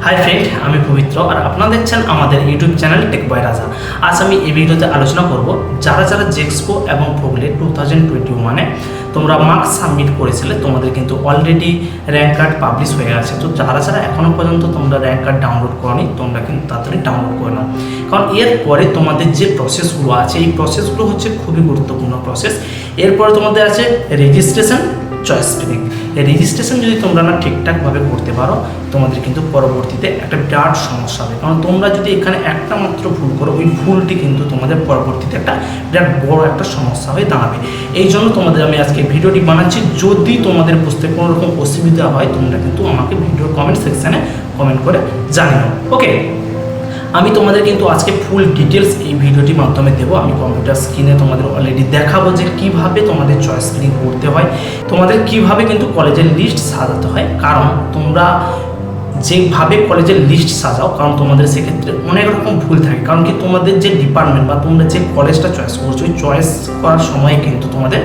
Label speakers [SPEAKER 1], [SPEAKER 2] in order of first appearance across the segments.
[SPEAKER 1] High friend आमी पवित्र और आपनारा देखছেন আমাদের ইউটিউব চ্যানেল টেক বয় রাজা। আজ আমি এই ভিডিওতে আলোচনা করব যারা যারা জেক্সপো এবং ভোগলেট 2021 এ তোমরা মার্কস সাবমিট করেছিলে তোমাদের কিন্তু অলরেডি র‍্যাঙ্ক কার্ড পাবলিশ হয়ে গেছে। তো যারা যারা এখনো পর্যন্ত তোমরা র‍্যাঙ্ক কার্ড ডাউনলোড করনি তোমরা কিন্তু তাড়াতাড়ি ডাউনলোড করে নাও, কারণ এরপরে তোমাদের যে প্রসেসগুলো আছে এই প্রসেসগুলো হচ্ছে খুবই গুরুত্বপূর্ণ প্রসেস। এরপরে তোমাদের আছে রেজিস্ট্রেশন, চয়েস ফিলিং। এই রেজিস্ট্রেশন যদি তোমরা না ঠিকঠাকভাবে করতে পারো তোমাদের কিন্তু পরবর্তীতে একটা বিরাট সমস্যা হবে, কারণ তোমরা যদি এখানে একটা মাত্র ভুল করো ওই ভুলটি কিন্তু তোমাদের পরবর্তীতে একটা বিরাট বড় একটা সমস্যা হয়ে দাঁড়াবে। এই জন্য তোমাদের আমি আজকে ভিডিওটি বানাচ্ছি। যদি তোমাদের বুঝতে কোনো রকম অসুবিধা হয় তোমরা কিন্তু আমাকে ভিডিওর কমেন্ট সেকশানে কমেন্ট করে জানিও। ওকে, আমি তোমাদের কিন্তু আজকে ফুল ডিটেলস এই ভিডিওটির মাধ্যমে দেবো। আমি কম্পিউটার স্ক্রিনে তোমাদের অলরেডি দেখাবো যে কীভাবে তোমাদের চয়েস ফিলিং করতে হয়, তোমাদের কীভাবে কিন্তু কলেজের লিস্ট সাজাতে হয়। কারণ তোমরা যেভাবে কলেজের লিস্ট সাজাও, কারণ তোমাদের সেক্ষেত্রে অনেক রকম ভুল থাকে। কারণ কি তোমাদের যে ডিপার্টমেন্ট বা তোমরা যে কলেজটা চয়েস করছো ওই চয়েস করার সময় কিন্তু তোমাদের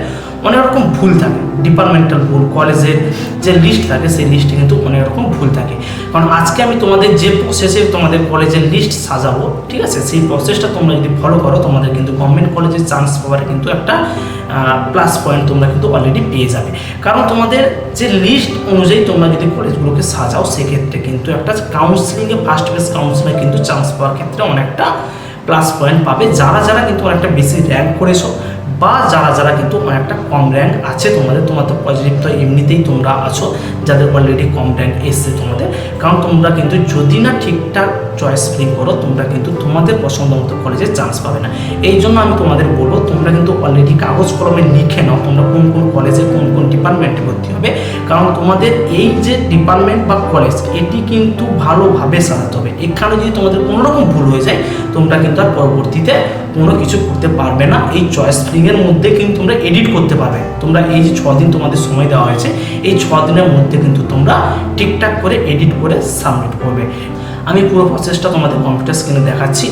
[SPEAKER 1] অনেক রকম ভুল থাকে। ডিপার্টমেন্টাল ভুল, কলেজের যে লিস্ট থাকে সেই লিস্টে কিন্তু অনেক রকম ভুল থাকে। কারণ আজকে আমি তোমাদের যে প্রসেসে তোমাদের কলেজের লিস্ট সাজাবো, ঠিক আছে, সেই প্রসেসটা তোমরা যদি ফলো করো তোমাদের কিন্তু গভর্নমেন্ট কলেজের চান্স পাওয়ার কিন্তু একটা প্লাস পয়েন্ট তোমরা কিন্তু অলরেডি পেয়ে যাবে। কারণ তোমাদের যে লিস্ট অনুযায়ী তোমরা যদি কলেজগুলোকে সাজাও সেক্ষেত্রে কিন্তু একটা কাউন্সিলিংয়ে ফার্স্ট ফেজ কাউন্সিলিংয়ে কিন্তু চান্স পাওয়ার ক্ষেত্রে অনেকটা প্লাস পয়েন্ট পাবে। যারা যারা কিন্তু অনেকটা বেশি র্যাঙ্ক করেছো বা যারা যারা কিন্তু অনেকটা কম র্যাঙ্ক আছে তোমাদের তো পজিটিভ তো এমনিতেই তোমরা আছো, যাদের অলরেডি কম র্যাঙ্ক এসছে তোমাদের। কারণ তোমরা কিন্তু যদি না ঠিকঠাক চয়েস ফিলিং করো তোমরা কিন্তু তোমাদের পছন্দ মতো কলেজে চান্স পাবে না। এই জন্য আমি তোমাদের বলবো তোমরা কিন্তু অলরেডি কাগজ কলমে লিখে নাও তোমরা কোন কোন কলেজে কোন কোন ডিপার্টমেন্টে ভর্তি হবে। কারণ তোমাদের এই যে ডিপার্টমেন্ট বা কলেজ এটি কিন্তু ভালোভাবে সাজাতে হবে। এখানে যদি তোমাদের কোনো রকম ভুল হয়ে যায় তোমরা কিন্তু আর পরবর্তীতে কোনো কিছু করতে পারবে না। এই চয়েস ফিলিংয়ের মধ্যে কিন্তু তোমরা এডিট করতে পারবে। তোমরা এই যে 6 দিন তোমাদের সময় দেওয়া হয়েছে এই 6 দিনের মধ্যে কিন্তু তোমরা ঠিকঠাক করে এডিট করে সাবমিট করবে। আমি পুরো প্রসেসটা তোমাদের কম্পিউটার স্ক্রিনে দেখাচ্ছি।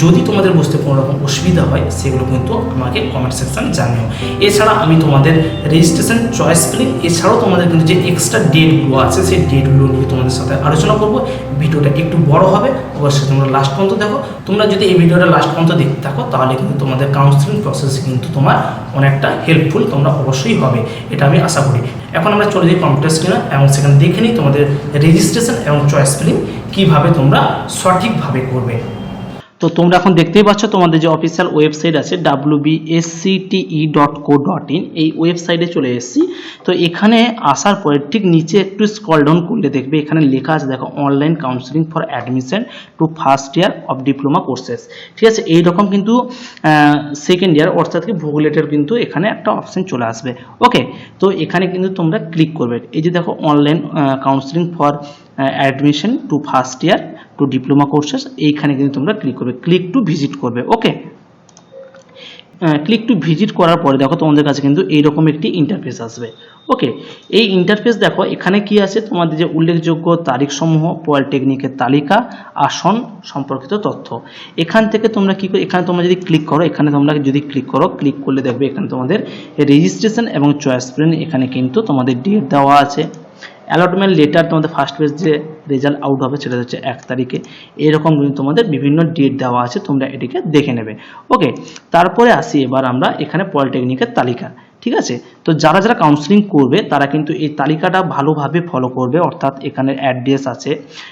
[SPEAKER 1] যদি তোমাদের বুঝতে কোনো রকম অসুবিধা হয় সেগুলো কিন্তু আমাকে কমেন্ট সেকশানে জানিও। এছাড়া আমি তোমাদের রেজিস্ট্রেশন, চয়েস ফিলিং এছাড়াও তোমাদের কিন্তু যে এক্সট্রা ডেটগুলো আছে সেই ডেটগুলো নিয়ে তোমাদের সাথে আলোচনা করবো। ভিডিওটা একটু বড় হবে, অবশ্যই তোমরা লাস্ট পর্যন্ত দেখো। তোমরা যদি এই ভিডিওটা লাস্ট পর্যন্ত দেখতে থাকো তাহলে কিন্তু তোমাদের কাউন্সিলিং প্রসেসে কিন্তু তোমার অনেকটা হেল্পফুল তোমরা অবশ্যই হবে, এটা আমি আশা করি। এখন আমরা চলে যাই কম্পিউটার স্ক্রিনে এবং সেখানে দেখে নিই তোমাদের রেজিস্ট্রেশন এবং চয়েস ফিলিং কীভাবে তোমরা সঠিকভাবে করবে। তো তোমরা এখন দেখতেই পাচ্ছ তোমাদের যে অফিসিয়াল ওয়েবসাইট আছে wbscte.co.in, এই ওয়েবসাইটে চলে এসেছি। তো এখানে আসার পরে ঠিক নিচে একটু স্ক্রল ডাউন করলে দেখবে এখানে লেখা আছে, দেখো online counselling for admission to first year of diploma courses. ঠিক আছে, এইরকম কিন্তু সেকেন্ড ইয়ার অর্থাৎ কি ভোগলেটের কিন্তু এখানে একটা অপশন চলে আসবে। ওকে, তো এখানে কিন্তু তোমরা ক্লিক করবে। এই যে দেখো online counselling for admission to first year to diploma courses, এইখানে কিন্তু তোমরা ক্লিক করবে, ক্লিক টু ভিজিট করবে। ওকে, ক্লিক টু ভিজিট করার পরে দেখো তোমাদের কাছে কিন্তু এইরকম একটি ইন্টারফেস আসবে। ওকে, এই ইন্টারফেস দেখো এখানে কি আছে, তোমাদের যে উল্লেখযোগ্য তারিখসমূহ, পলিটেকনিকের তালিকা, আসন সম্পর্কিত তথ্য। এখান থেকে তোমরা কি করে, এখানে তোমরা যদি ক্লিক করো, এখানে তোমরা যদি ক্লিক করো, ক্লিক করলে দেখবে এখানে তোমাদের রেজিস্ট্রেশন এবং চয়েস ফিলিং, এখানে কিন্তু তোমাদের ডেট দেওয়া আছে। অ্যালটমেন্ট লেটার, তোমাদের ফার্স্ট পেজ যে রেজাল্ট আউট হবে সেটা হচ্ছে 1 তারিখে। এরকম কিন্তু তোমাদের বিভিন্ন ডেট দেওয়া আছে, তোমরা এটিকে দেখে নেবে। ওকে, তারপরে আসি এবার আমরা এখানে পলিটেকনিকের তালিকা। ঠিক আছে, তো যারা যারা কাউন্সিলিং করবে তারা কিন্তু এই তালিকাটা ভালোভাবে ফলো করবে, অর্থাৎ এখানে অ্যাড্রেস আছে,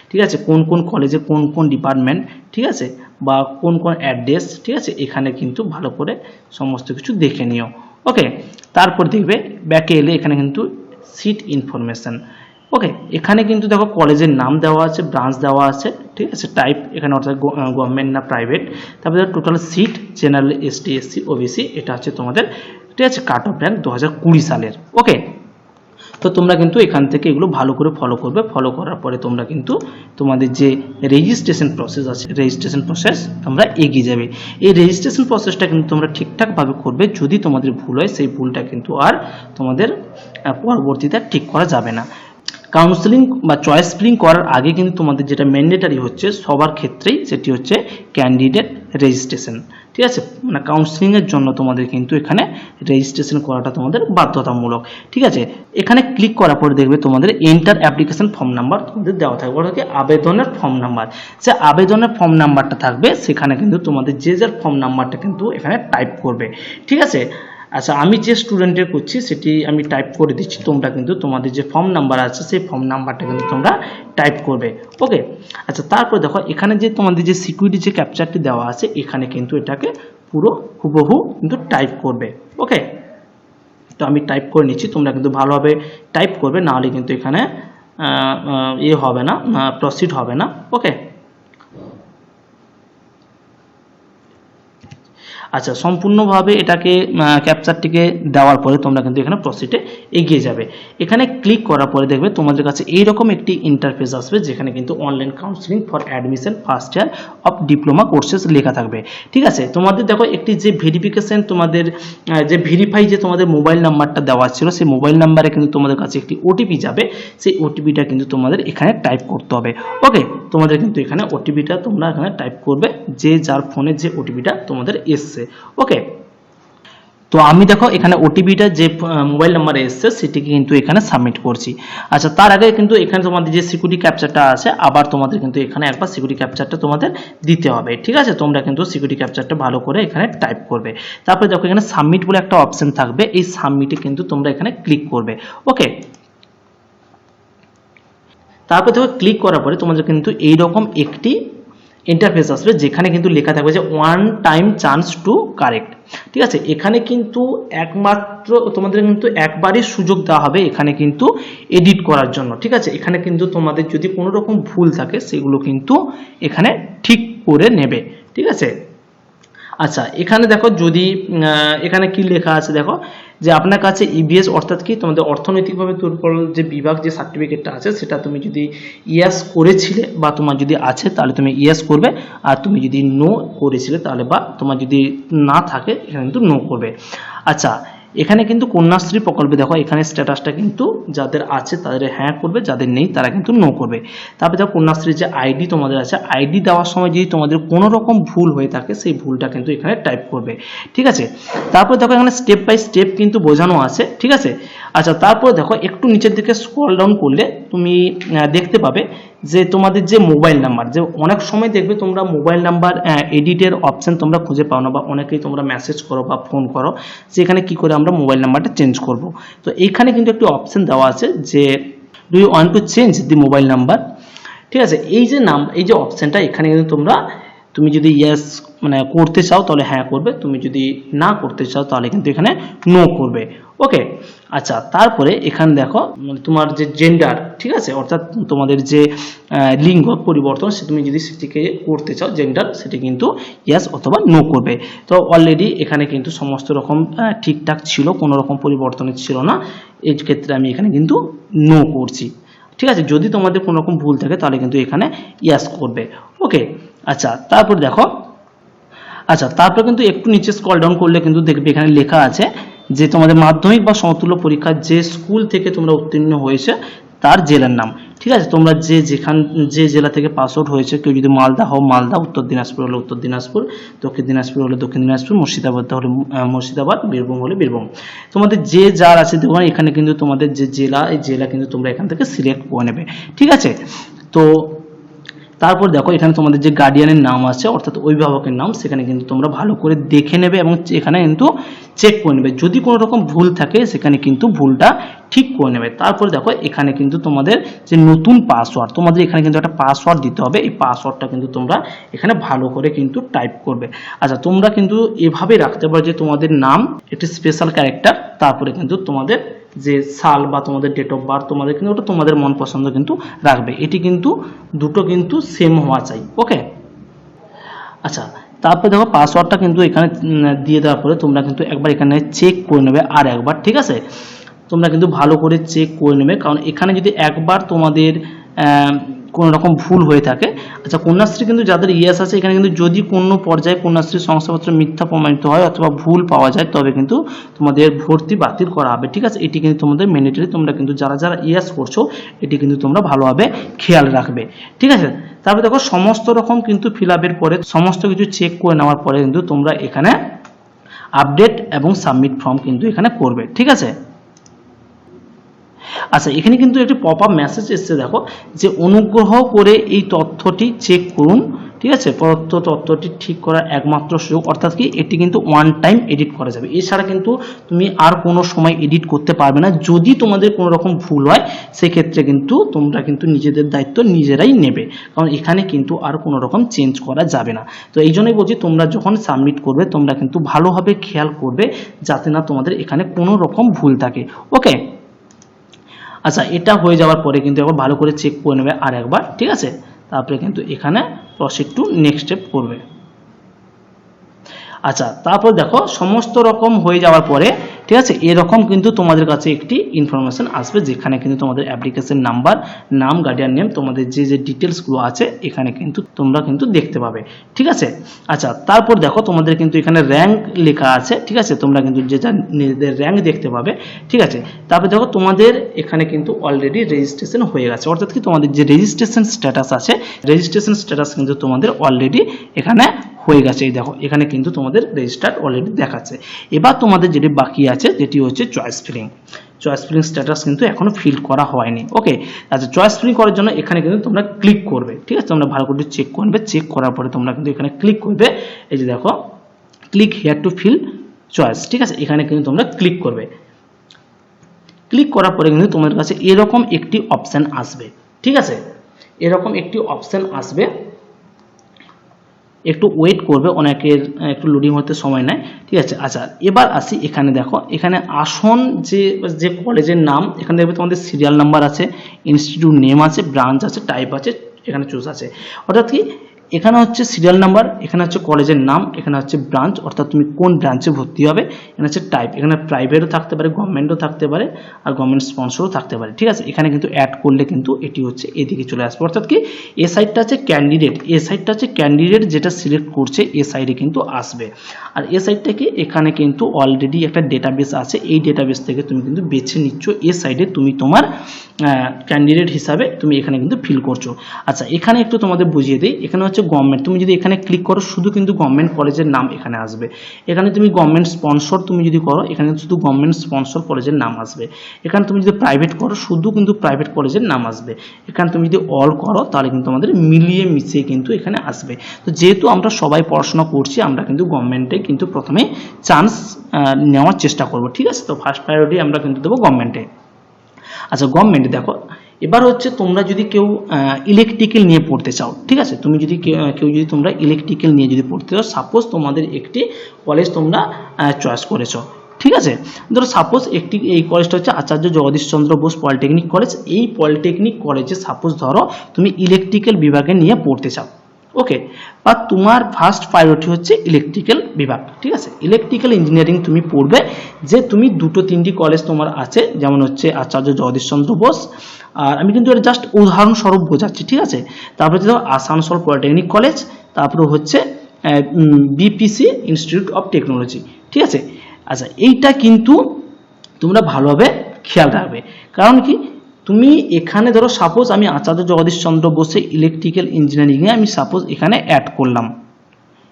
[SPEAKER 1] ঠিক আছে, কোন কোন কলেজে কোন কোন ডিপার্টমেন্ট, ঠিক আছে, বা কোন কোন অ্যাড্রেস, ঠিক আছে, এখানে কিন্তু ভালো করে সমস্ত কিছু দেখে নিও। ওকে, তারপর দেখবে ব্যাকে এলে এখানে কিন্তু সিট ইনফরমেশন। ওকে, এখানে কিন্তু দেখো কলেজের নাম দেওয়া আছে, ব্রাঞ্চ দেওয়া আছে, ঠিক আছে, টাইপ এখানে অর্থাৎ গভর্নমেন্ট না প্রাইভেট, তারপরে total seat general, ST, SC, OBC, এটা হচ্ছে তোমাদের, ঠিক আছে, কাট অফ র্যাঙ্ক 2020 সালের। ওকে, তো তোমরা কিন্তু এখান থেকে এগুলো ভালো করে ফলো করবে। ফলো করার পরে তোমরা কিন্তু তোমাদের যে রেজিস্ট্রেশন প্রসেস আছে রেজিস্ট্রেশন প্রসেস তোমরা এগিয়ে যাবে। এই রেজিস্ট্রেশন প্রসেসটা কিন্তু তোমরা ঠিকঠাকভাবে করবে। যদি তোমাদের ভুল হয় সেই ভুলটা কিন্তু আর তোমাদের পরবর্তীতে ঠিক করা যাবে না। কাউন্সিলিং বা চয়েস ফিলিং করার আগে কিন্তু তোমাদের যেটা ম্যান্ডেটারি হচ্ছে সবার ক্ষেত্রেই, সেটি হচ্ছে ক্যান্ডিডেট রেজিস্ট্রেশন। ঠিক ঠিক আছে, মানে কাউন্সিলিংয়ের জন্য তোমাদের কিন্তু এখানে রেজিস্ট্রেশন করাটা তোমাদের বাধ্যতামূলক। ঠিক আছে, এখানে ক্লিক করার পরে দেখবে তোমাদের এন্টার অ্যাপ্লিকেশন ফর্ম নাম্বার তোমাদের দেওয়া থাকবে, অর্থাৎ আবেদনের ফর্ম নাম্বার। যে আবেদনের ফর্ম নাম্বারটা থাকবে সেখানে কিন্তু তোমাদের যে যার ফর্ম নাম্বারটা কিন্তু এখানে টাইপ করবে। ঠিক আছে, আচ্ছা আমি যে স্টুডেন্টের করছি সেটি আমি টাইপ করে দিচ্ছি, তোমরা কিন্তু তোমাদের যে ফর্ম নাম্বার আছে সেই ফর্ম নাম্বারটা কিন্তু তোমরা টাইপ করবে। ওকে, আচ্ছা তারপর দেখো এখানে যে তোমাদের যে সিকিউরিটি যে ক্যাপচারটি দেওয়া আছে এখানে কিন্তু এটাকে পুরো হুবহু কিন্তু টাইপ করবে। ওকে, তো আমি টাইপ করে নিচ্ছি, তোমরা কিন্তু ভালোভাবে টাইপ করবে, নাহলে কিন্তু এখানে হবে না, প্রসিড হবে না। ওকে, আচ্ছা সম্পূর্ণভাবে এটাকে ক্যাপচারটিকে দেওয়ার পরে তোমরা কিন্তু এখানে প্রসিডে এগিয়ে যাবে। এখানে ক্লিক করার পরে দেখবে তোমাদের কাছে এইরকম একটি ইন্টারফেস আসবে, যেখানে কিন্তু online counselling for admission first year of diploma courses লেখা থাকবে। ঠিক আছে, তোমাদের দেখো একটি যে ভেরিফিকেশন তোমাদের যে ভেরিফাই যে তোমাদের মোবাইল নাম্বারটা দেওয়া ছিল সেই মোবাইল নাম্বারে কিন্তু তোমাদের কাছে একটি ওটিপি যাবে, সেই ওটিপিটা কিন্তু তোমাদের এখানে টাইপ করতে হবে। ওকে, তোমাদের কিন্তু এখানে ওটিপিটা তোমরা এখানে টাইপ করবে, যে যার ফোনে যে ওটিপিটা তোমাদের এসছে। ওকে, তো আমি দেখো এখানে ওটিপিটা যে মোবাইল নাম্বারে এসছে সেটিকে কিন্তু এখানে সাবমিট করছি। আচ্ছা তার আগে কিন্তু এখানে তোমাদের যে সিকিউরিটি ক্যাপচারটা আছে আবার তোমাদের কিন্তু এখানে একবার সিকিউরিটি ক্যাপচারটা তোমাদের দিতে হবে। ঠিক আছে, তোমরা কিন্তু সিকিউরিটি ক্যাপচারটা ভালো করে এখানে টাইপ করবে। তারপরে দেখো এখানে সাবমিট বলে একটা অপশন থাকবে, এই সাবমিটে কিন্তু তোমরা এখানে ক্লিক করবে। ওকে, তারপরে দেখো ক্লিক করার পরে তোমাদের কিন্তু এইরকম একটি ইন্টারফেস আসবে, যেখানে কিন্তু লেখা থাকবে যে one time chance to correct. ঠিক আছে, এখানে কিন্তু একমাত্র তোমাদের কিন্তু একবারই সুযোগ দেওয়া হবে এখানে কিন্তু এডিট করার জন্য। ঠিক আছে, এখানে কিন্তু তোমাদের যদি কোনো রকম ভুল থাকে সেগুলো কিন্তু এখানে ঠিক করে নেবে। ঠিক আছে, আচ্ছা এখানে দেখো যদি এখানে কি লেখা আছে দেখো, যে আপনার কাছে ইবিএস অর্থাৎ কি তোমাদের অর্থনৈতিকভাবে দুর্বল যে বিভাগ যে সার্টিফিকেটটা আছে সেটা তুমি যদি ইয়েস করেছিলে বা তোমার যদি আছে তাহলে তুমি ইয়েস করবে, আর তুমি যদি নো করেছিলে তাহলে বা তোমার যদি না থাকে এখানে কিন্তু নো করবে। আচ্ছা এখানে কিন্তু কন্যাশ্রী প্রকল্পে দেখো এখানে স্ট্যাটাসটা কিন্তু যাদের আছে তাদের হ্যাঁ করবে, যাদের নেই তারা কিন্তু নো করবে। তারপরে দেখো কন্যাশ্রীর যে আইডি তোমাদের আছে, আইডি দেওয়ার সময় যদি তোমাদের কোনো রকম ভুল হয়ে থাকে সেই ভুলটা কিন্তু এখানে টাইপ করবে। ঠিক আছে, তারপর দেখো এখানে স্টেপ বাই স্টেপ কিন্তু বোঝানো আছে। ঠিক আছে, আচ্ছা তারপর দেখো একটু নিচের দিকে স্ক্রল ডাউন করলে তুমি দেখতে পাবে যে তোমাদের যে মোবাইল নাম্বার, যে অনেক সময় দেখবে তোমরা মোবাইল নাম্বার এডিটের অপশন তোমরা খুঁজে পাও না, বা অনেকেই তোমরা মেসেজ করো বা ফোন করো যেখানে কি করে আমরা মোবাইল নাম্বারটা চেঞ্জ করব। তো এইখানে কিন্তু একটি অপশন দেওয়া আছে যে do you want to change the mobile number. ঠিক আছে, এই যে অপশনটা এখানে কিন্তু তুমি যদি ইয়েস মানে করতে চাও তাহলে হ্যাঁ করবে, তুমি যদি না করতে চাও তাহলে কিন্তু এখানে নো করবে। ওকে, আচ্ছা তারপরে এখানে দেখো তোমার যে জেন্ডার, ঠিক আছে, অর্থাৎ তোমাদের যে লিঙ্গ পরিবর্তন সে তুমি যদি সেটিকে করতে চাও জেন্ডার, সেটি কিন্তু ইয়েস অথবা নো করবে। তো অলরেডি এখানে কিন্তু সমস্ত রকম ঠিকঠাক ছিল, কোনো রকম পরিবর্তন ছিল না, এই ক্ষেত্রে আমি এখানে কিন্তু নো করছি। ঠিক আছে, যদি তোমাদের কোনো রকম ভুল থাকে তাহলে কিন্তু এখানে ইয়েস করবে। ওকে, আচ্ছা তারপর দেখো, আচ্ছা তারপর কিন্তু একটু নিচে স্ক্রল ডাউন করলে কিন্তু দেখবে এখানে লেখা আছে যে তোমাদের মাধ্যমিক বা সমতুল্য পরীক্ষার যে স্কুল থেকে তোমরা উত্তীর্ণ হয়েছে তার জেলার নাম। ঠিক আছে, তোমরা যে জেলা থেকে পাস আউট হয়েছে, কেউ যদি মালদা হও মালদা, উত্তর দিনাজপুর হলে উত্তর দিনাজপুর, দক্ষিণ দিনাজপুর হলে দক্ষিণ দিনাজপুর, মুর্শিদাবাদ হলে মুর্শিদাবাদ, বীরভূম হলে বীরভূম, তোমাদের যে যার আছে দেখো এখানে কিন্তু তোমাদের যে জেলা, এই জেলা কিন্তু তোমরা এখান থেকে সিলেক্ট করে নেবে। ঠিক আছে, তো তারপর দেখো এখানে তোমাদের যে গার্ডিয়ানের নাম আছে অর্থাৎ অভিভাবকের নাম, সেখানে কিন্তু তোমরা ভালো করে দেখে নেবে এবং এখানে কিন্তু চেক করে নেবে, যদি কোনো রকম ভুল থাকে সেখানে কিন্তু ভুলটা ঠিক করে নেবে। তারপর দেখো এখানে কিন্তু তোমাদের যে নতুন পাসওয়ার্ড, তোমাদের এখানে কিন্তু একটা পাসওয়ার্ড দিতে হবে, এই পাসওয়ার্ডটা কিন্তু তোমরা এখানে ভালো করে কিন্তু টাইপ করবে। আচ্ছা তোমরা কিন্তু এভাবে রাখতে পারো যে তোমাদের নাম একটি স্পেশাল ক্যারেক্টার, তারপরে কিন্তু তোমাদের যে সাল বা তোমাদের ডেট অফ বার্থ তোমাদের কিন্তু ওটা তোমাদের মন পছন্দ কিন্তু রাখবে, এটি কিন্তু দুটো কিন্তু সেম হওয়া চাই। ওকে, আচ্ছা তারপরে দেখো পাসওয়ার্ডটা কিন্তু এখানে দিয়ে দেওয়ার পরে তোমরা কিন্তু একবার এখানে চেক করে নেবে আর একবার। ঠিক আছে, তোমরা কিন্তু ভালো করে চেক করে নেবে, কারণ এখানে যদি একবার তোমাদের কোনো রকম ভুল হয়ে থাকে। আচ্ছা, কন্যাশ্রী কিন্তু যাদের ইয়েস আছে এখানে কিন্তু যদি কোনো পর্যায়ে কন্যাশ্রী শংসাপত্র মিথ্যা প্রমাণিত হয় অথবা ভুল পাওয়া যায় তবে কিন্তু তোমাদের ভর্তি বাতিল করা হবে, ঠিক আছে। এটি কিন্তু তোমাদের ম্যান্ডেটরি, তোমরা কিন্তু যারা যারা ইয়েস করছো এটি কিন্তু তোমরা ভালোভাবে খেয়াল রাখবে, ঠিক আছে। তারপরে দেখো সমস্ত রকম কিন্তু ফিল আপের পরে সমস্ত কিছু চেক করে নেওয়ার পরে কিন্তু তোমরা এখানে আপডেট এবং সাবমিট ফর্ম কিন্তু এখানে করবে, ঠিক আছে। আচ্ছা, এখানে কিন্তু একটি পপ আপ মেসেজ এসেছে, দেখো যে অনুগ্রহ করে এই তথ্যটি চেক করুন, ঠিক আছে। প্রদত্ত তথ্যটি ঠিক করার একমাত্র সুযোগ, অর্থাৎ কি এটি কিন্তু ওয়ান টাইম এডিট করা যাবে, এছাড়া কিন্তু তুমি আর কোনো সময় এডিট করতে পারবে না। যদি তোমাদের কোনো রকম ভুল হয় সেক্ষেত্রে কিন্তু তোমরা কিন্তু নিজেদের দায়িত্ব নিজেরাই নেবে, কারণ এখানে কিন্তু আর কোনো রকম চেঞ্জ করা যাবে না। তো এই জন্যই বলছি তোমরা যখন সাবমিট করবে তোমরা কিন্তু ভালোভাবে খেয়াল করবে যাতে না তোমাদের এখানে কোনো রকম ভুল থাকে, ওকে। আচ্ছা, এটা হয়ে যাওয়ার পরে কিন্তু একবার ভালো করে চেক করে নেবে আর একবার, ঠিক আছে। তারপরে কিন্তু এখানে প্রসিড টু নেক্সট স্টেপ করবে। আচ্ছা, তারপর দেখো সমস্ত রকম হয়ে যাওয়ার পরে, ঠিক আছে, এরকম কিন্তু তোমাদের কাছে একটি ইনফরমেশন আসবে যেখানে কিন্তু তোমাদের অ্যাপ্লিকেশন নাম্বার, নাম, গার্ডিয়ান নেম, তোমাদের যে যে ডিটেলসগুলো আছে এখানে কিন্তু তোমরা কিন্তু দেখতে পাবে, ঠিক আছে। আচ্ছা, তারপর দেখো তোমাদের কিন্তু এখানে র্যাঙ্ক লেখা আছে, ঠিক আছে, তোমরা কিন্তু যেটা নিজেদের র্যাঙ্ক দেখতে পাবে, ঠিক আছে। তারপর দেখো তোমাদের এখানে কিন্তু অলরেডি রেজিস্ট্রেশন হয়ে গেছে, অর্থাৎ কি তোমাদের যে রেজিস্ট্রেশন স্ট্যাটাস আছে, রেজিস্ট্রেশন স্ট্যাটাস কিন্তু তোমাদের অলরেডি এখানে হয়ে গেছে। এই দেখো এখানে কিন্তু তোমাদের রেজিস্টার্ড অলরেডি দেখাচ্ছে। এবার তোমাদের যেটি বাকি আছে যেটি হচ্ছে choice filling. Choice filling status কিন্তু এখনো ফিল করা হয়নি, ওকে। আচ্ছা, চয়েস ফিলিং করার জন্য এখানে কিন্তু তোমরা ক্লিক করবে, ঠিক আছে। তোমরা ভালো করে চেক করবে, চেক করার পরে তোমরা কিন্তু এখানে ক্লিক করবে, এই যে দেখো click here to fill choice, ঠিক আছে। এখানে কিন্তু তোমরা ক্লিক করবে। ক্লিক করার পরে কিন্তু তোমাদের কাছে এরকম একটি অপশন আসবে, ঠিক আছে। এরকম একটি অপশন আসবে, একটু ওয়েট করবে, অনেকের একটু লোডিং হতে সময় নেয়, ঠিক আছে। আচ্ছা, এবার আসি এখানে দেখো এখানে আসন যে কলেজের নাম, এখানে দেখবে তোমাদের সিরিয়াল নাম্বার আছে, ইনস্টিটিউট নেম আছে, ব্রাঞ্চ আছে, টাইপ আছে, এখানে চুজ আছে। অর্থাৎ কি এখানে হচ্ছে সিরিয়াল নাম্বার, এখানে হচ্ছে কলেজের নাম, এখানে হচ্ছে ব্রাঞ্চ অর্থাৎ তুমি কোন ব্রাঞ্চে ভর্তি হবে, এখানে হচ্ছে টাইপ, এখানে প্রাইভেটও থাকতে পারে, গভর্নমেন্টও থাকতে পারে, আর গভর্নমেন্ট স্পন্সরও থাকতে পারে, ঠিক আছে। এখানে কিন্তু অ্যাড করলে কিন্তু এটি হচ্ছে এদিকে চলে আসবে, অর্থাৎ কি এ সাইডটা হচ্ছে ক্যান্ডিডেট, এ সাইডটা হচ্ছে ক্যান্ডিডেট যেটা সিলেক্ট করছে এ সাইডে কিন্তু আসবে। আর এ সাইড থেকে এখানে কিন্তু অলরেডি একটা ডেটাবেস আছে, এই ডেটাবেস থেকে তুমি কিন্তু বেছে নিচ্ছ এ সাইডে তুমি তোমার ক্যান্ডিডেট হিসাবে তুমি এখানে কিন্তু ফিল করছো। আচ্ছা, এখানে একটু তোমাদের বুঝিয়ে দিই, এখানে হচ্ছে গভর্নমেন্ট, তুমি যদি এখানে ক্লিক করো শুধু কিন্তু গভর্নমেন্ট কলেজের নাম এখানে আসবে। এখানে তুমি গভর্নমেন্ট স্পন্সর তুমি যদি করো এখানে শুধু গভর্নমেন্ট স্পন্সর কলেজের নাম আসবে। এখানে তুমি যদি প্রাইভেট করো শুধু কিন্তু প্রাইভেট কলেজের নাম আসবে। এখানে তুমি যদি অল করো তাহলে কিন্তু আমাদের মিলিয়ে মিশিয়ে কিন্তু এখানে আসবে। তো যেহেতু আমরা সবাই পড়াশোনা করছি আমরা কিন্তু গভর্নমেন্টে কিন্তু প্রথমে চান্স নেওয়ার চেষ্টা করব, ঠিক আছে। তো ফার্স্ট প্রায়োরিটি আমরা কিন্তু দেবো গভর্নমেন্টে। আচ্ছা, গভর্নমেন্টে দেখো এবার হচ্ছে তোমরা যদি কেউ ইলেকট্রিক্যাল নিয়ে পড়তে চাও, ঠিক আছে, তুমি যদি কেউ যদি তোমরা ইলেকট্রিক্যাল নিয়ে যদি পড়তে চাও, সাপোজ তোমাদের একটি কলেজ তোমরা চয়েস করেছো, ঠিক আছে। ধরো সাপোজ এই কলেজটা হচ্ছে আচার্য জগদীশ চন্দ্র বোস পলিটেকনিক কলেজ। এই পলিটেকনিক কলেজে সাপোজ ধরো তুমি ইলেকট্রিক্যাল বিভাগে নিয়ে পড়তে চাও, ওকে, বা তোমার ফার্স্ট প্রায়োরিটি হচ্ছে ইলেকট্রিক্যাল বিভাগ, ঠিক আছে। ইলেকট্রিক্যাল ইঞ্জিনিয়ারিং তুমি পড়বে, যে তুমি দুটো তিনটি কলেজ তোমার আছে, যেমন হচ্ছে আচার্য জগদীশ চন্দ্র বোস, আর আমি কিন্তু এটা জাস্ট উদাহরণস্বরূপ বোঝাচ্ছি, ঠিক আছে। তারপরে দেখো আসানসোল পলিটেকনিক কলেজ, তারপরে হচ্ছে বিপিসি ইনস্টিটিউট অফ টেকনোলজি, ঠিক আছে। আচ্ছা, এইটা কিন্তু তোমরা ভালোভাবে খেয়াল রাখবে, কারণ কি তুমি এখানে ধরো সাপোজ আমি আচার্য জগদীশ চন্দ্র বোসে ইলেকট্রিক্যাল ইঞ্জিনিয়ারিংয়ে আমি সাপোজ এখানে অ্যাড করলাম,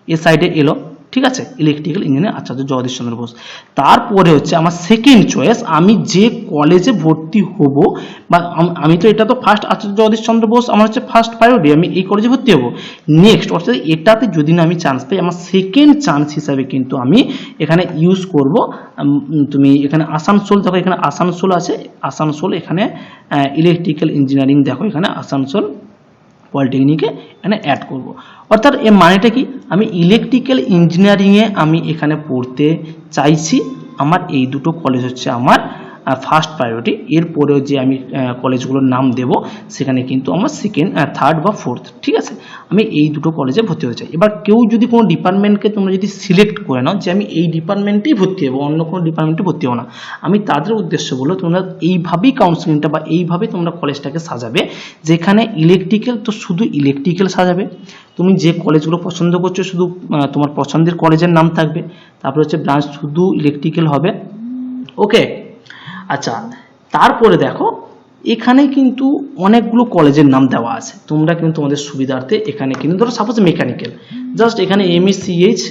[SPEAKER 1] এ সাইডে এলো, ঠিক আছে, ইলেকট্রিক্যাল ইঞ্জিনিয়ার আচার্য জগদীশ চন্দ্র বোস। তারপরে হচ্ছে আমার সেকেন্ড চয়েস, আমি যে কলেজে ভর্তি হব, বা আমি তো এটা তো ফার্স্ট আচার্য জগদীশ চন্দ্র বোস আমার হচ্ছে ফার্স্ট প্রায়োরিটি, আমি এই কলেজে ভর্তি হব। নেক্সট অর্থাৎ এটাতে যদি না আমি চান্স পাই, আমার সেকেন্ড চান্স হিসাবে কিন্তু আমি এখানে ইউজ করব, তুমি এখানে আসানসোল দেখো, এখানে আসানসোল আছে, আসানসোল এখানে ইলেকট্রিক্যাল ইঞ্জিনিয়ারিং দেখো, এখানে আসানসোল পলিটেকনিকে এখানে অ্যাড করব। অর্থাৎ এর মানেটা কি, আমি ইলেকট্রিক্যাল ইঞ্জিনিয়ারিংয়ে আমি এখানে পড়তে চাইছি, আমার এই দুটো কলেজ হচ্ছে আমার ফার্স্ট প্রায়োরিটি, এরপরেও যে আমি কলেজগুলোর নাম দেব সেখানে কিন্তু আমার সেকেন্ড, থার্ড বা ফোর্থ, ঠিক আছে। আমি এই দুটো কলেজে ভর্তি হতে চাই। এবার কেউ যদি কোনো ডিপার্টমেন্টকে তোমরা যদি সিলেক্ট করে নাও যে আমি এই ডিপার্টমেন্টেই ভর্তি হবো, অন্য কোনো ডিপার্টমেন্টে ভর্তি হবো না, আমি তাদের উদ্দেশ্য বলো তোমরা এইভাবেই কাউন্সিলিংটা বা এইভাবেই তোমরা কলেজটাকে সাজাবে, যেখানে ইলেকট্রিক্যাল তো শুধু ইলেকট্রিক্যাল সাজাবে, তুমি যে কলেজগুলো পছন্দ করছো শুধু তোমার পছন্দের কলেজের নাম থাকবে, তারপরে হচ্ছে ব্রাঞ্চ শুধু ইলেকট্রিক্যাল হবে, ওকে। আচ্ছা, তারপরে দেখো এখানে কিন্তু অনেকগুলো কলেজের নাম দেওয়া আছে, তোমরা কিন্তু তোমাদের সুবিধার্থে এখানে কিন্তু ধরো সাপোজ মেকানিক্যাল, জাস্ট এখানে MECH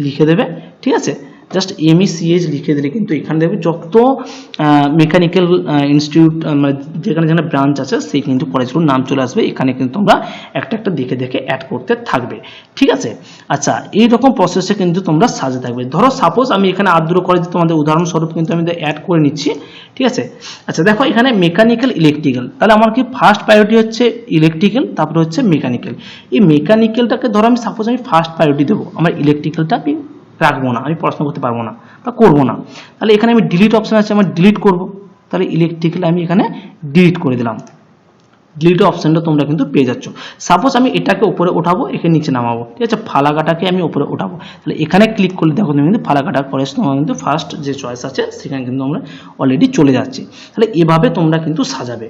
[SPEAKER 1] লিখে দেবে, ঠিক আছে। জাস্ট MECH লিখে দিলে কিন্তু এখানে দেখবে যত মেকানিক্যাল ইনস্টিটিউট মানে যেখানে যেখানে ব্রাঞ্চ আছে সেই কিন্তু কলেজগুলোর নাম চলে আসবে, এখানে কিন্তু তোমরা একটা একটা দেখে দেখে অ্যাড করতে থাকবে, ঠিক আছে। আচ্ছা, এইরকম প্রসেসে কিন্তু তোমরা সাজে থাকবে। ধরো সাপোজ আমি এখানে আদ্র কলেজ তোমাদের উদাহরণস্বরূপ কিন্তু আমি অ্যাড করে নিচ্ছি, ঠিক আছে। আচ্ছা দেখো এখানে মেকানিক্যাল ইলেকট্রিক্যাল, তাহলে আমার কি ফার্স্ট প্রায়োরিটি হচ্ছে ইলেকট্রিক্যাল, তারপরে হচ্ছে মেকানিক্যাল। এই মেকানিক্যালটাকে ধরো আমি সাপোজ আমি ফার্স্ট প্রায়োরিটি দেবো, আমার ইলেকট্রিক্যালটা আমি রাখবো না, আমি পড়াশোনা করতে পারবো না বা করবো না, তাহলে এখানে আমি ডিলিট অপশন আছে, আমি ডিলিট করবো, তাহলে ইলেকট্রিক্যাল আমি এখানে ডিলিট করে দিলাম। ডিলিট অপশনটা তোমরা কিন্তু পেয়ে যাচ্ছ। সাপোজ আমি এটাকে উপরে ওঠাবো, এখানে নিচে নামাবো, ঠিক আছে, ফালাকাটাকে আমি উপরে ওঠাবো, তাহলে এখানে ক্লিক করলে দেখো তুমি কিন্তু ফালাকাটা কলেজ তোমার কিন্তু ফার্স্ট যে চয়েস আছে সেখানে কিন্তু আমরা অলরেডি চলে যাচ্ছি। তাহলে এভাবে তোমরা কিন্তু সাজাবে,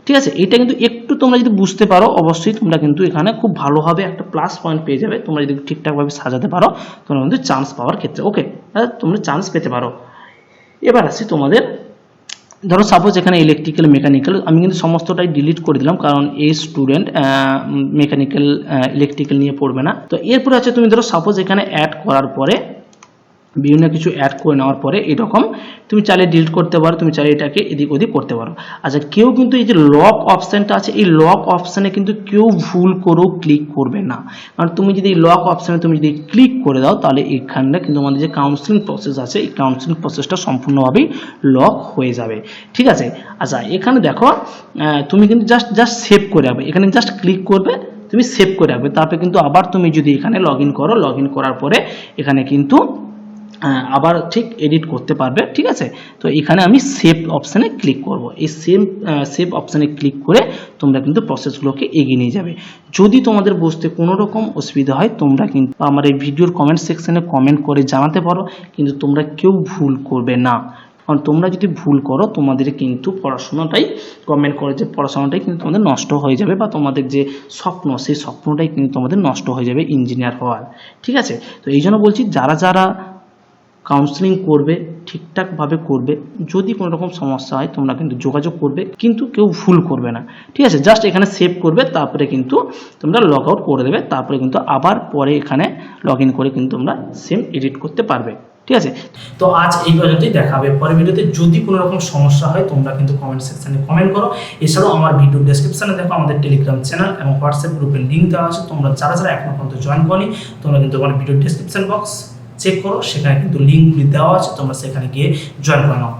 [SPEAKER 1] ঠিক আছে। এটা কিন্তু একটু তোমরা যদি বুঝতে পারো অবশ্যই তোমরা কিন্তু এখানে খুব ভালোভাবে একটা প্লাস পয়েন্ট পেয়ে যাবে, তোমরা যদি ঠিকঠাকভাবে সাজাতে পারো তোমরা কিন্তু চান্স পাওয়ার ক্ষেত্রে, ওকে, তোমরা চান্স পেতে পারো। এবার আসি তোমাদের, ধরো সাপোজ এখানে ইলেকট্রিক্যাল মেকানিক্যাল আমি কিন্তু সমস্তটাই ডিলিট করে দিলাম, কারণ এই স্টুডেন্ট মেকানিক্যাল ইলেকট্রিক্যাল নিয়ে পড়বে না। তো এরপরে আছে তুমি ধরো সাপোজ এখানে অ্যাড করার পরে বিভিন্ন কিছু অ্যাড করে নেওয়ার পরে এরকম তুমি চাইলে ডিলিট করতে পারো, তুমি চাইলে এটাকে এদিক ওদিক করতে পারো। আচ্ছা, কেউ কিন্তু এই যে লক অপশানটা আছে, এই লক অপশানে কিন্তু কেউ ভুল করেও ক্লিক করবে না, কারণ তুমি যদি এই লক অপশানে তুমি যদি ক্লিক করে দাও তাহলে এখানে কিন্তু আমাদের যে কাউন্সিলিং প্রসেস আছে এই কাউন্সিলিং প্রসেসটা সম্পূর্ণভাবেই লক হয়ে যাবে, ঠিক আছে। আচ্ছা, এখানে দেখো তুমি কিন্তু জাস্ট সেভ করে রাখবে, এখানে জাস্ট ক্লিক করবে, তুমি সেভ করে রাখবে, তারপরে কিন্তু আবার তুমি যদি এখানে লগ ইন করো, লগ ইন করার পরে এখানে কিন্তু আবার ঠিক এডিট করতে পারবে, ঠিক আছে। তো এখানে আমি সেভ অপশানে ক্লিক করব, এই সেভ অপশানে ক্লিক করে তোমরা কিন্তু প্রসেসগুলোকে এগিয়ে নিয়ে যাবে। যদি তোমাদের বুঝতে কোনো রকম অসুবিধা হয় তোমরা কিন্তু আমার এই ভিডিওর কমেন্ট সেকশনে কমেন্ট করে জানাতে পারো, কিন্তু তোমরা কেউ ভুল করবে না, কারণ তোমরা যদি ভুল করো তোমাদের কিন্তু পড়াশোনাটাই কমেন্ট করে যে পড়াশোনাটাই কিন্তু তোমাদের নষ্ট হয়ে যাবে, বা তোমাদের যে স্বপ্ন সেই স্বপ্নটাই কিন্তু তোমাদের নষ্ট হয়ে যাবে ইঞ্জিনিয়ার হওয়ার, ঠিক আছে। তো এই জন্য বলছি যারা কাউন্সিলিং করবে ঠিকঠাকভাবে করবে, যদি কোনো রকম সমস্যা হয় তোমরা কিন্তু যোগাযোগ করবে, কিন্তু কেউ ভুল করবে না, ঠিক আছে। জাস্ট এখানে সেভ করবে, তারপরে কিন্তু তোমরা লগ আউট করে দেবে, তারপরে কিন্তু আবার পরে এখানে লগ ইন করে কিন্তু তোমরা সেম এডিট করতে পারবে, ঠিক আছে। তো আজ এই পর্যন্তই, দেখা হবে পরের ভিডিওতে। যদি কোনো রকম সমস্যা হয় তোমরা কিন্তু কমেন্ট সেকশনে কমেন্ট করো। এছাড়াও আমার ভিডিও ডেসক্রিপশনে দেখো আমাদের টেলিগ্রাম চ্যানেল এবং হোয়াটসঅ্যাপ গ্রুপের লিঙ্ক দেওয়া আছে, তোমরা যারা এখনো পর্যন্ত জয়েন করনি তোমরা কিন্তু আমার ভিডিও ডেসক্রিপশন বক্স চেক করো, সেখানে কিন্তু লিঙ্কগুলি দেওয়া আছে, তোমরা সেখানে গিয়ে জয়েন করে নাও।